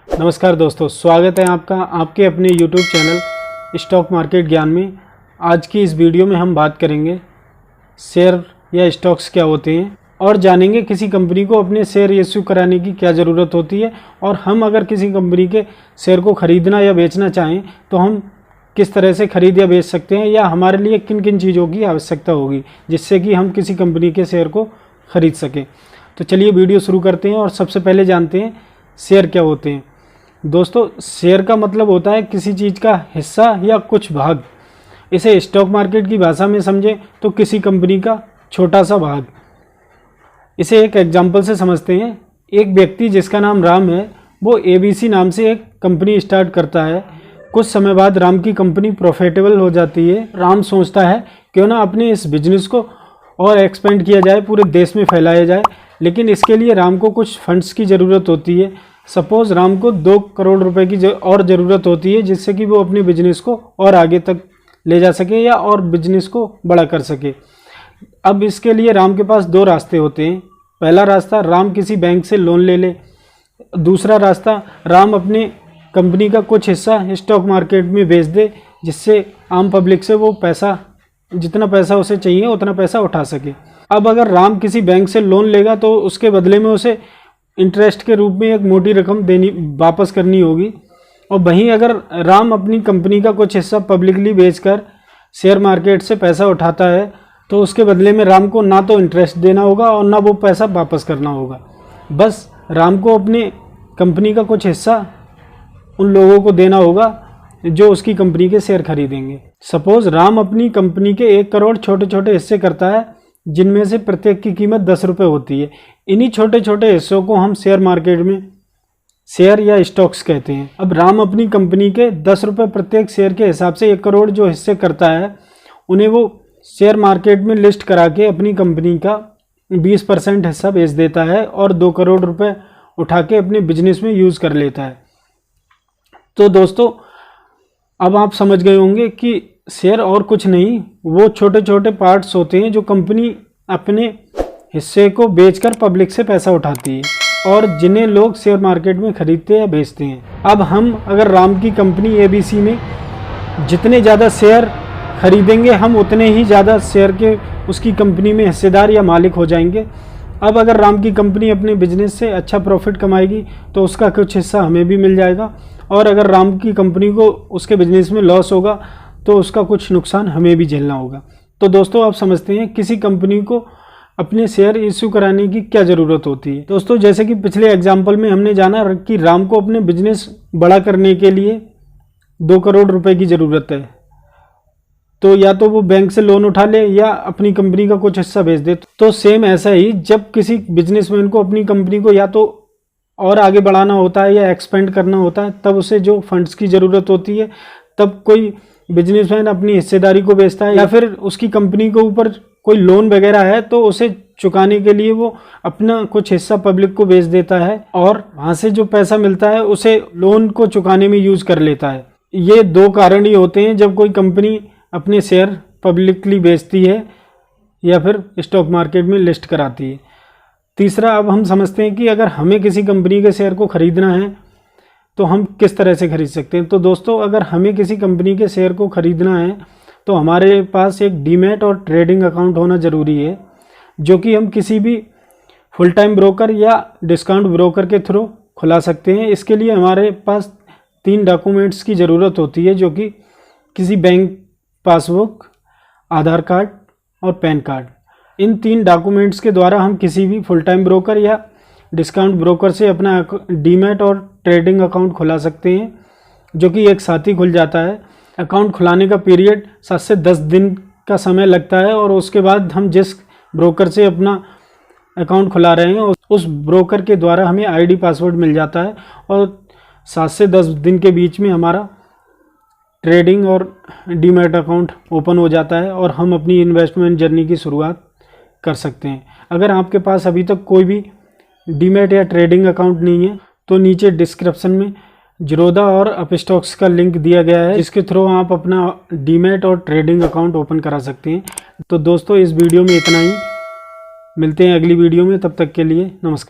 नमस्कार दोस्तों, स्वागत है आपका आपके अपने YouTube चैनल स्टॉक मार्केट ज्ञान में। आज की इस वीडियो में हम बात करेंगे शेयर या स्टॉक्स क्या होते हैं और जानेंगे किसी कंपनी को अपने शेयर इश्यू कराने की क्या ज़रूरत होती है और हम अगर किसी कंपनी के शेयर को ख़रीदना या बेचना चाहें तो हम किस तरह से ख़रीद या बेच सकते हैं या हमारे लिए किन किन चीज़ों की आवश्यकता होगी जिससे कि हम किसी कंपनी के शेयर को ख़रीद सकें। तो चलिए वीडियो शुरू करते हैं और सबसे पहले जानते हैं शेयर क्या होते हैं। दोस्तों, शेयर का मतलब होता है किसी चीज़ का हिस्सा या कुछ भाग। इसे स्टॉक मार्केट की भाषा में समझें तो किसी कंपनी का छोटा सा भाग। इसे एक एग्जाम्पल से समझते हैं। एक व्यक्ति जिसका नाम राम है वो ABC नाम से एक कंपनी स्टार्ट करता है। कुछ समय बाद राम की कंपनी प्रॉफिटेबल हो जाती है। राम सोचता है क्यों ना अपने इस बिजनेस को और एक्सपेंड किया जाए, पूरे देश में फैलाया जाए, लेकिन इसके लिए राम को कुछ फंड्स की ज़रूरत होती है। सपोज़ राम को 2 करोड़ रुपए की और ज़रूरत होती है जिससे कि वो अपने बिजनेस को और आगे तक ले जा सके या और बिजनेस को बड़ा कर सके। अब इसके लिए राम के पास 2 रास्ते होते हैं। पहला रास्ता, राम किसी बैंक से लोन ले ले। दूसरा रास्ता, राम अपने कंपनी का कुछ हिस्सा स्टॉक मार्केट में बेच दे जिससे आम पब्लिक से वो पैसा, जितना पैसा उसे चाहिए उतना पैसा उठा सके। अब अगर राम किसी बैंक से लोन लेगा तो उसके बदले में उसे इंटरेस्ट के रूप में एक मोटी रकम वापस करनी होगी। और वहीं अगर राम अपनी कंपनी का कुछ हिस्सा पब्लिकली बेचकर शेयर मार्केट से पैसा उठाता है तो उसके बदले में राम को ना तो इंटरेस्ट देना होगा और ना वो पैसा वापस करना होगा। बस राम को अपने कंपनी का कुछ हिस्सा उन लोगों को देना होगा जो उसकी कंपनी के शेयर खरीदेंगे। सपोज़ राम अपनी कंपनी के 1 करोड़ छोटे छोटे हिस्से करता है जिनमें से प्रत्येक की कीमत 10 रुपये होती है। इन्हीं छोटे छोटे हिस्सों को हम शेयर मार्केट में शेयर या स्टॉक्स कहते हैं। अब राम अपनी कंपनी के 10 रुपये प्रत्येक शेयर के हिसाब से 1 करोड़ जो हिस्से करता है उन्हें वो शेयर मार्केट में लिस्ट करा के अपनी कंपनी का 20% हिस्सा बेच देता है और 2 करोड़ रुपए उठा के अपने बिजनेस में यूज़ कर लेता है। तो दोस्तों, अब आप समझ गए होंगे कि शेयर और कुछ नहीं, वो छोटे छोटे पार्ट्स होते हैं जो कंपनी अपने हिस्से को बेचकर पब्लिक से पैसा उठाती है और जिन्हें लोग शेयर मार्केट में खरीदते या बेचते हैं। अब हम अगर राम की कंपनी ABC में जितने ज़्यादा शेयर खरीदेंगे हम उतने ही ज़्यादा शेयर के उसकी कंपनी में हिस्सेदार या मालिक हो जाएंगे। अब अगर राम की कंपनी अपने बिजनेस से अच्छा प्रॉफिट कमाएगी तो उसका कुछ हिस्सा हमें भी मिल जाएगा और अगर राम की कंपनी को उसके बिजनेस में लॉस होगा तो उसका कुछ नुकसान हमें भी झेलना होगा। तो दोस्तों, आप समझते हैं किसी कंपनी को अपने शेयर इश्यू कराने की क्या ज़रूरत होती है। दोस्तों, जैसे कि पिछले एग्जाम्पल में हमने जाना कि राम को अपने बिजनेस बड़ा करने के लिए 2 करोड़ रुपए की ज़रूरत है, तो या तो वो बैंक से लोन उठा ले या अपनी कंपनी का कुछ हिस्सा बेच दे। तो सेम ऐसा ही जब किसी बिजनेसमैन को अपनी कंपनी को या तो और आगे बढ़ाना होता है या एक्सपेंड करना होता है तब उसे जो फंड्स की ज़रूरत होती है, तब कोई बिजनेसमैन अपनी हिस्सेदारी को बेचता है या फिर उसकी कंपनी के ऊपर कोई लोन वगैरह है तो उसे चुकाने के लिए वो अपना कुछ हिस्सा पब्लिक को बेच देता है और वहाँ से जो पैसा मिलता है उसे लोन को चुकाने में यूज़ कर लेता है। ये 2 कारण ही होते हैं जब कोई कंपनी अपने शेयर पब्लिकली बेचती है या फिर स्टॉक मार्केट में लिस्ट कराती है। तीसरा, अब हम समझते हैं कि अगर हमें किसी कंपनी के शेयर को ख़रीदना है तो हम किस तरह से खरीद सकते हैं। तो दोस्तों, अगर हमें किसी कंपनी के शेयर को ख़रीदना है तो हमारे पास एक डीमैट और ट्रेडिंग अकाउंट होना ज़रूरी है जो कि हम किसी भी फुल टाइम ब्रोकर या डिस्काउंट ब्रोकर के थ्रू खुला सकते हैं। इसके लिए हमारे पास 3 डॉक्यूमेंट्स की ज़रूरत होती है जो कि किसी बैंक पासबुक, आधार कार्ड और पैन कार्ड। इन 3 डॉक्यूमेंट्स के द्वारा हम किसी भी फुल टाइम ब्रोकर या डिस्काउंट ब्रोकर से अपना डीमैट और ट्रेडिंग अकाउंट खुला सकते हैं जो कि एक साथ ही खुल जाता है। अकाउंट खुलाने का पीरियड 7 से 10 दिन का समय लगता है और उसके बाद हम जिस ब्रोकर से अपना अकाउंट खुला रहे हैं उस ब्रोकर के द्वारा हमें ID पासवर्ड मिल जाता है और 7 से 10 दिन के बीच में हमारा ट्रेडिंग और डीमैट अकाउंट ओपन हो जाता है और हम अपनी इन्वेस्टमेंट जर्नी की शुरुआत कर सकते हैं। अगर आपके पास अभी तक कोई भी डीमैट या ट्रेडिंग अकाउंट नहीं है तो नीचे डिस्क्रिप्शन में ज़ीरोधा और अपस्टॉक्स का लिंक दिया गया है जिसके थ्रू आप अपना डीमैट और ट्रेडिंग अकाउंट ओपन करा सकते हैं। तो दोस्तों, इस वीडियो में इतना ही। मिलते हैं अगली वीडियो में, तब तक के लिए नमस्कार।